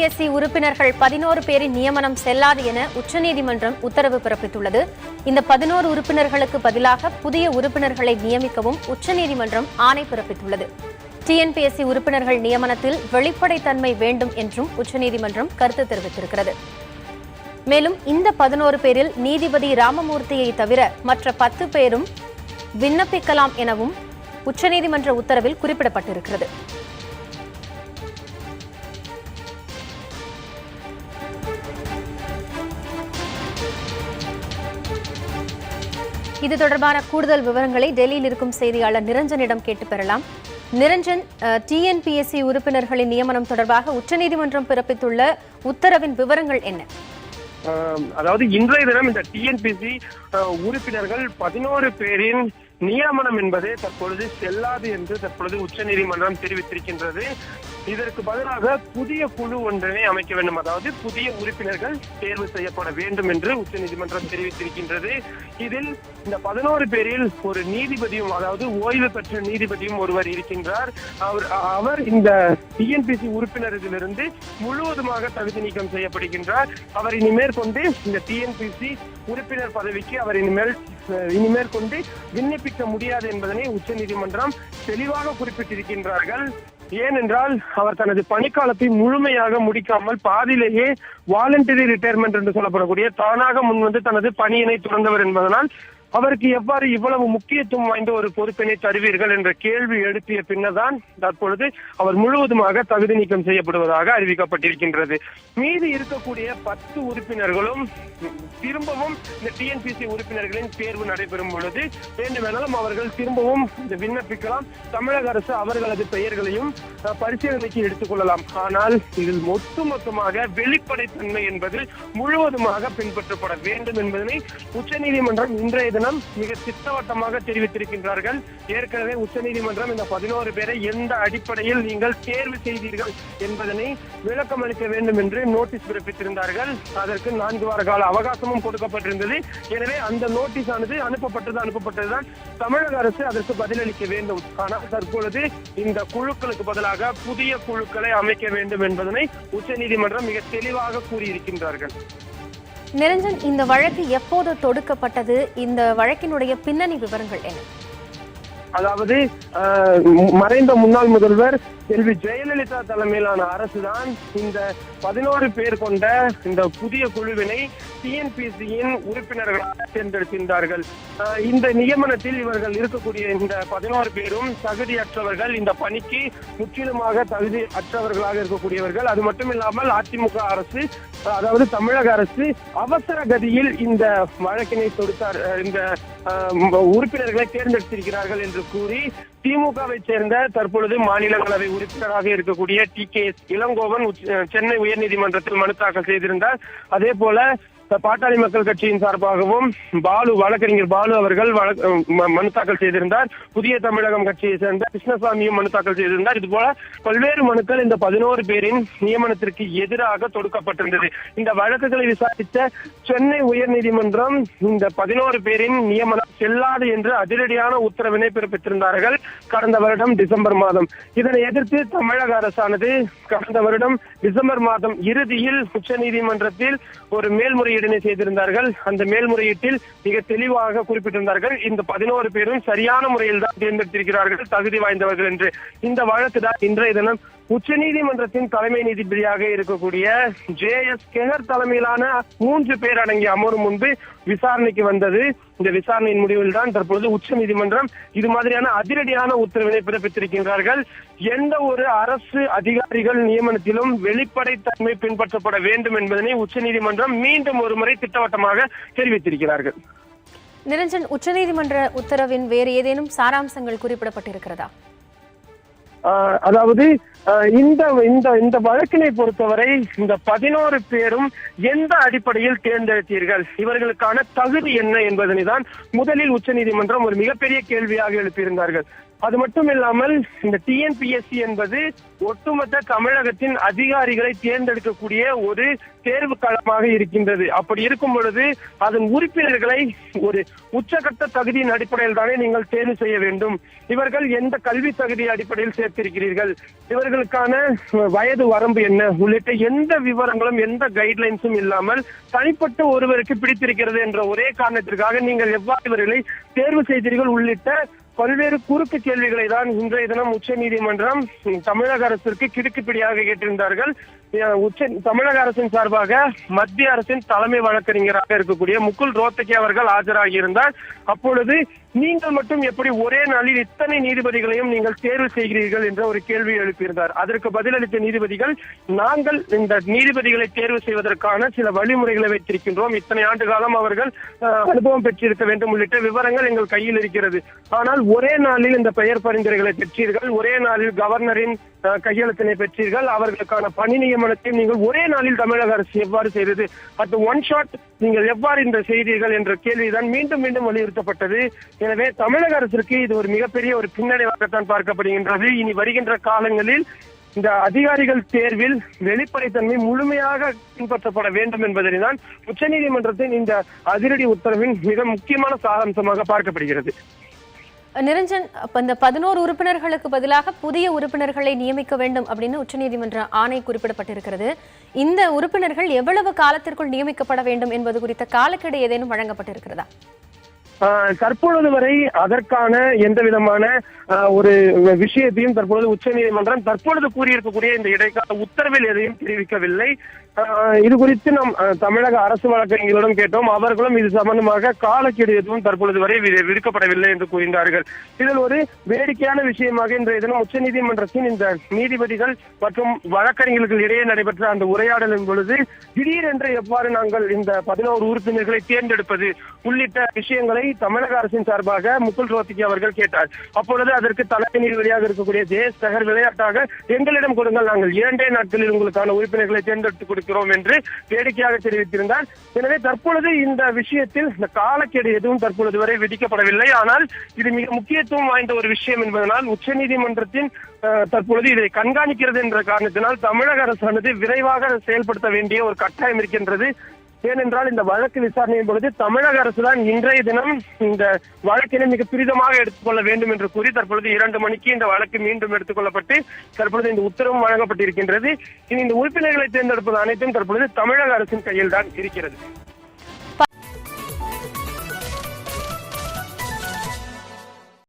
TNPSC உறுப்பினர்கள் 11 பேரின் நியமனம் செல்லாது என உச்சநீதிமன்றம் உத்தரவு பிறப்பித்துள்ளது. இந்த 11 உறுப்பினர்களுக்கு பதிலாக புதிய உறுப்பினர்களை நியமிக்கவும் உச்சநீதிமன்றம் ஆணை பிறப்பித்துள்ளது. டிஎன்பிஎஸ்சி உறுப்பினர்கள் நியமனத்தில் வெளிப்படைத்தன்மை வேண்டும் என்றும் உச்சநீதிமன்றம் கருத்து தெரிவித்திருக்கிறது. மேலும் இந்த 11 பேரில் நீதிபதி ராமமூர்த்தியை தவிர மற்ற 10 பேரும் விண்ணப்பிக்கலாம் எனவும் உச்சநீதிமன்ற உத்தரவில் குறிப்பிடப்பட்டிருக்கிறது. இது தொடர்பான கூடுதல் விவரங்களை டெல்லியில் இருக்கும் செய்தியாளர் நிரஞ்சனிடம் கேட்டு பெறலாம். நிரஞ்சன், டிஎன்பிஎஸ்சி உறுப்பினர்களின் நியமனம் தொடர்பாக உச்சநீதிமன்றம் பிறப்பித்துள்ள உத்தரவின் விவரங்கள் என்ன? அதாவது இன்றைய தினம் இந்த டிஎன்பிஎஸ்சி உறுப்பினர்கள் 11 பேரின் நியமனம் என்பது தற்பொழுது செல்லாது என்று தற்பொழுது உச்சநீதிமன்றம் தெரிவித்திருக்கின்றது. இதற்கு பதிலாக புதிய குழு ஒன்றினை அமைக்க வேண்டும், அதாவது புதிய உறுப்பினர்கள் தேர்வு செய்யப்பட வேண்டும் என்று உச்சநீதிமன்றம் தெரிவித்திருக்கின்றது. இதில் இந்த 11 பேரில் ஒரு நீதிபதியும், அதாவது ஓய்வு பெற்ற நீதிபதியும் ஒருவர் இருக்கின்றார். அவர் இந்த டிஎன்பிஎஸ்சி உறுப்பினர்களிலிருந்து முழுவதுமாக தகுதி நீக்கம் செய்யப்படுகின்றார். அவர் இனிமேற்கொண்டு இந்த டிஎன்பிஎஸ்சி உறுப்பினர் பதவிக்கு அவர் இனிமேற்கொண்டு விண்ணப்பிக்க முடியாது என்பதனை உச்சநீதிமன்றம் தெளிவாக குறிப்பிட்டிருக்கின்றார்கள். ஏனென்றால் அவர் தனது பணிக்காலத்தை முழுமையாக முடிக்காமல் பாதியிலேயே வாலண்டரி ரிட்டையர்மெண்ட் என்று சொல்லப்படக்கூடிய தானாக முன்வந்து தனது பணியினை துறந்தவர் என்பதனால் அவருக்கு எவ்வாறு இவ்வளவு முக்கியத்துவம் வாய்ந்த ஒரு பொறுப்பினை தருவீர்கள் என்ற கேள்வி எழுப்பிய பின்னர் தான் தற்பொழுது அவர் முழுவதுமாக தகுதி நீக்கம் செய்யப்படுவதாக அறிவிக்கப்பட்டிருக்கின்றது. மீதி இருக்கக்கூடிய 10 உறுப்பினர்களும் திரும்பவும் இந்த டிஎன்பிஎஸ்சி உறுப்பினர்களின் தேர்வு நடைபெறும் பொழுது வேண்டுமெனாலும் அவர்கள் திரும்பவும் விண்ணப்பிக்கலாம். தமிழக அரசு அவர்களது பெயர்களையும் பரிசீலனைக்கு எடுத்துக் கொள்ளலாம். ஆனால் இதில் ஒட்டுமொத்தமாக வெளிப்படைத்தன்மை என்பது முழுவதுமாக பின்பற்றப்பட வேண்டும் என்பதனை உச்சநீதிமன்றம் இன்றைய தினம் மிக திட்டவட்டமாக தெரிவித்திருக்கின்றார்கள். ஏற்கனவே உச்சநீதிமன்றம் இந்த 11 பேரை எந்த அடிப்படையில் நீங்கள் தேர்வு செய்தீர்கள் என்பதனை விளக்கம் அளிக்க வேண்டும் என்று நோட்டீஸ் பிறப்பித்திருந்தார்கள். அதற்கு 4 வார கால அவகாசமும் கொடுக்கப்பட்டிருந்தது. எனவே அந்த நோட்டீஸ் ஆனது அனுப்பப்பட்டதுதான். தமிழக அரசு அதற்கு பதிலளிக்க வேண்டும். ஆனால் தற்பொழுது இந்த குழுக்களுக்கு பதிலாக புதிய குழுக்களை அமைக்க வேண்டும் என்பதனை உச்சநீதிமன்றம் மிக தெளிவாக கூறியிருக்கின்றார்கள். நிரஞ்சன், இந்த வழக்கு எப்போது தொடுக்கப்பட்டது? இந்த வழக்கினுடைய பின்னணி விவரங்கள் என்ன? அதாவது மறைந்த முன்னாள் முதல்வர் செல்வி ஜெயலலிதா தலைமையிலான அரசுதான் இந்த 11 பேர் கொண்ட இந்த புதிய குழுவினை டிஎன்பிஎஸ்சியின் உறுப்பினர்களாக தேர்ந்தெடுக்கின்றார்கள். இந்த நியமனத்தில் இவர்கள் இருக்கக்கூடிய இந்த 11 பேரும் தகுதியற்றவர்கள், இந்த பணிக்கு முற்றிலுமாக தகுதி அற்றவர்களாக இருக்கக்கூடியவர்கள். அது மட்டும் இல்லாமல் அதிமுக அரசு, அதாவது தமிழக அரசு அவசர கதியில் இந்த வழக்கினை தொடுத்தார், இந்த உறுப்பினர்களை தேர்ந்தெடுத்திருக்கிறார்கள் என்று கூறி திமுகவை சேர்ந்த தற்பொழுது மாநிலங்களவை உறுப்பினராக இருக்கக்கூடிய TKS இளங்கோவன் சென்னை உயர்நீதிமன்றத்தில் மனு தாக்கல் செய்திருந்தார். அதே போல பாட்டாளி மக்கள் கட்சியின் சார்பாகவும் வழக்கறிஞர் பாலு அவர்கள் மனு தாக்கல் செய்திருந்தார். புதிய தமிழகம் கட்சியை சேர்ந்த கிருஷ்ணசாமியும் மனு தாக்கல் செய்திருந்தார். இதுபோல பல்வேறு மனுக்கள் இந்த 11 பேரின் நியமனத்திற்கு எதிராக தொடுக்கப்பட்டிருந்தது. இந்த வழக்குகளை விசாரித்த சென்னை உயர்நீதிமன்றம் இந்த 11 பேரின் நியமனம் செல்லாது என்று அதிரடியான உத்தரவினை பிறப்பித்திருந்தார்கள் கடந்த வருடம் டிசம்பர் மாதம். இதனை எதிர்த்து தமிழக அரசானது கடந்த வருடம் டிசம்பர் மாதம் இறுதியில் உச்சநீதிமன்றத்தில் ஒரு மேல்முறையீடினை செய்திருந்தார்கள். அந்த மேல்முறையீட்டில் மிக தெளிவாக குறிப்பிட்டிருந்தார்கள், இந்த 11 பேரும் சரியான முறையில் தான் தேர்ந்தெடுத்திருக்கிறார்கள், தகுதி வாய்ந்தவர்கள் என்று. இந்த வழக்கு தான் இன்றைய தினம் உச்சநீதிமன்றத்தின் தலைமை நீதிபதியாக இருக்கக்கூடிய JS கெஹர் தலைமையிலான 3 பேர் அடங்கிய அமர்வு முன்பு விசாரணைக்கு வந்தது. இந்த விசாரணையின் முடிவில் தான் தற்பொழுது உச்சநீதிமன்றம் இது மாதிரியான அதிரடியான உத்தரவினை பிறப்பித்திருக்கின்றார்கள். எந்த ஒரு அரசு அதிகாரிகள் நியமனத்திலும் வெளிப்படைத்தன்மை பின்பற்றப்பட வேண்டும் என்பதனை உச்சநீதிமன்றம் மீண்டும் ஒரு முறை திட்டவட்டமாக தெரிவித்திருக்கிறார்கள். நிரஞ்சன், உச்சநீதிமன்ற உத்தரவின் வேறு ஏதேனும் சாராம்சங்கள் குறிப்பிடப்பட்டிருக்கிறதா? அதாவது இந்த வழக்கினை பொறுத்தவரை இந்த 11 பேரும் எந்த அடிப்படையில் தேர்ந்தெடுத்தீர்கள், இவர்களுக்கான தகுதி என்ன என்பதனை தான் முதலில் உச்சநீதிமன்றம் ஒரு மிகப்பெரிய கேள்வியாக எழுப்பியிருந்தார்கள். அது மட்டும் இல்லாமல் இந்த டிஎன்பிஎஸ்சி என்பது ஒட்டுமொத்த தமிழகத்தின் அதிகாரிகளை தேர்ந்தெடுக்கக்கூடிய ஒரு தேர்வு களமாக இருக்கின்றது. அப்படி இருக்கும் பொழுது அதன் உறுப்பினர்களை ஒரு உச்சகட்ட தகுதியின் அடிப்படையில் தானே நீங்கள் தேர்வு செய்ய வேண்டும். இவர்கள் எந்த கல்வி தகுதி அடிப்படையில் சேர்த்திருக்கிறீர்கள், இவர்களுக்கான வயது வரம்பு என்ன உள்ளிட்ட எந்த விவரங்களும் எந்த கைட்லைன்ஸும் இல்லாமல் தனிப்பட்ட ஒருவருக்கு பிடித்திருக்கிறது என்ற ஒரே காரணத்திற்காக நீங்கள் எவ்வாறு இவர்களை தேர்வு செய்தீர்கள் உள்ளிட்ட பல்வேறு குறுக்கு கேள்விகளை தான் இன்றைய தினம் உச்ச நீதிமன்றம் தமிழக அரசிற்கு கிடுக்குப்பிடியாக கேட்டிருந்தார்கள். தமிழக அரசின் சார்பாக மத்திய அரசின் தலைமை வழக்கறிஞராக இருக்கக்கூடிய முகுல் ரோத்தகி அவர்கள் ஆஜராகியிருந்தார். அப்பொழுது நீங்கள் மட்டும் எப்படி ஒரே நாளில் இத்தனை நீதிபதிகளையும் நீங்கள் தேர்வு செய்கிறீர்கள் என்ற ஒரு கேள்வி எழுப்பியிருந்தார். அதற்கு பதிலளித்த நீதிபதிகள், நாங்கள் இந்த நீதிபதிகளை தேர்வு செய்வதற்கான சில வழிமுறைகளை வைத்திருக்கின்றோம், இத்தனை ஆண்டு காலம் அவர்கள் அனுபவம் பெற்றிருக்க வேண்டும் உள்ளிட்ட விவரங்கள் எங்கள் கையில் இருக்கிறது. ஆனால் ஒரே நாளில் இந்த பெயர் பரிந்துரைகளை பெற்றீர்கள், ஒரே நாளில் கவர்னரின் கையெழுத்தினை பெற்றீர்கள், அவர்களுக்கான பணி நியமனத்தையும் நீங்கள் ஒரே நாளில் தமிழக அரசு எவ்வாறு செய்தது, அட் ஒன் ஷாட் நீங்கள் எவ்வாறு இந்த செய்தீர்கள் என்ற கேள்விதான் மீண்டும் மீண்டும் வலியுறுத்தப்பட்டது. எனவே தமிழக அரசிற்கு இது ஒரு மிகப்பெரிய ஒரு பின்னடைவாகத்தான் பார்க்கப்படுகின்றது. இனி வருகின்ற காலங்களில் இந்த அதிகாரிகள் தேர்வில் வெளிப்படைத்தன்மை முழுமையாக பின்பற்றப்பட வேண்டும் என்பதை தான் உச்சநீதிமன்றத்தின் இந்த அதிரடி உத்தரவின் மிக முக்கியமான சாராம்சமாக பார்க்கப்படுகிறது. நிரஞ்சன், இந்த 11 உறுப்பினர்களுக்கு பதிலாக புதிய உறுப்பினர்களை நியமிக்க வேண்டும் அப்படின்னு உச்சநீதிமன்ற ஆணை குறிப்பிடப்பட்டிருக்கிறது. இந்த உறுப்பினர்கள் எவ்வளவு காலத்திற்குள் நியமிக்கப்பட வேண்டும் என்பது குறித்த காலக்கெடு ஏதேனும் வழங்கப்பட்டிருக்கிறதா? தற்பொழுது வரை அதற்கான எந்த விதமான ஒரு விஷயத்தையும் தற்பொழுது உச்சநீதிமன்றம் தற்பொழுது கூறியிருக்கக்கூடிய இந்த இடைக்கால உத்தரவில் எதையும் தெரிவிக்கவில்லை. இது குறித்து நாம் தமிழக அரசு வழக்கறிஞர்களிடம் கேட்டோம். அவர்களும் இது சம்பந்தமாக காலக்கெடு எதுவும் தற்பொழுது வரை விதிக்கப்படவில்லை என்று கூறினார்கள். இதில் ஒரு வேடிக்கையான விஷயமாக இன்றைய தினம் உச்சநீதிமன்றத்தின் இந்த நீதிபதிகள் மற்றும் வழக்கறிஞர்கள் இடையே நடைபெற்ற அந்த உரையாடலின் பொழுது திடீரென்று எவ்வாறு நாங்கள் இந்த 11 உறுப்பினர்களை தேர்ந்தெடுப்பது உள்ளிட்ட விஷயங்களை தமிழக அரசின் சார்பாக முகுல் ரோத்தகி அவர்கள் கேட்டார். அப்பொழுது அதற்கு தலைமை நீதிபதியாக இருக்கக்கூடிய ஜெயஸ் தகர் விளையாட்டாக எங்களிடம் கொடுங்கள், நாங்கள் 2 நாட்களில் உங்களுக்கான உறுப்பினர்களை தேர்ந்தெடுத்துக் கொடுக்கிறோம் என்று வேடிக்கையாக தெரிவித்திருந்தார். எனவே தற்பொழுது இந்த விஷயத்தில் இந்த காலக்கெடு எதுவும் தற்பொழுது வரை விதிக்கப்படவில்லை. ஆனால் இது மிக முக்கியத்துவம் வாய்ந்த ஒரு விஷயம் என்பதனால் உச்சநீதிமன்றத்தின் தற்பொழுது இதை கண்காணிக்கிறது என்ற காரணத்தினால் தமிழக அரசானது விரைவாக செயல்படுத்த வேண்டிய ஒரு கட்டாயம் இருக்கின்றது. ஏனென்றால் இந்த வழக்கு விசாரணையின் பொழுது தமிழக அரசுதான் இன்றைய தினம் இந்த வழக்கினை மிக துரிதமாக எடுத்துக்கொள்ள வேண்டும் என்று கூறி தற்பொழுது 2 மணிக்கு இந்த வழக்கு மீண்டும் எடுத்துக்கொள்ளப்பட்டு தற்பொழுது இந்த உத்தரவும் வழங்கப்பட்டிருக்கின்றது. இனி இந்த உறுப்பினர்களை தேர்ந்தெடுப்பது அனைத்தும் தற்பொழுது தமிழக அரசின் கையில் தான் இருக்கிறது.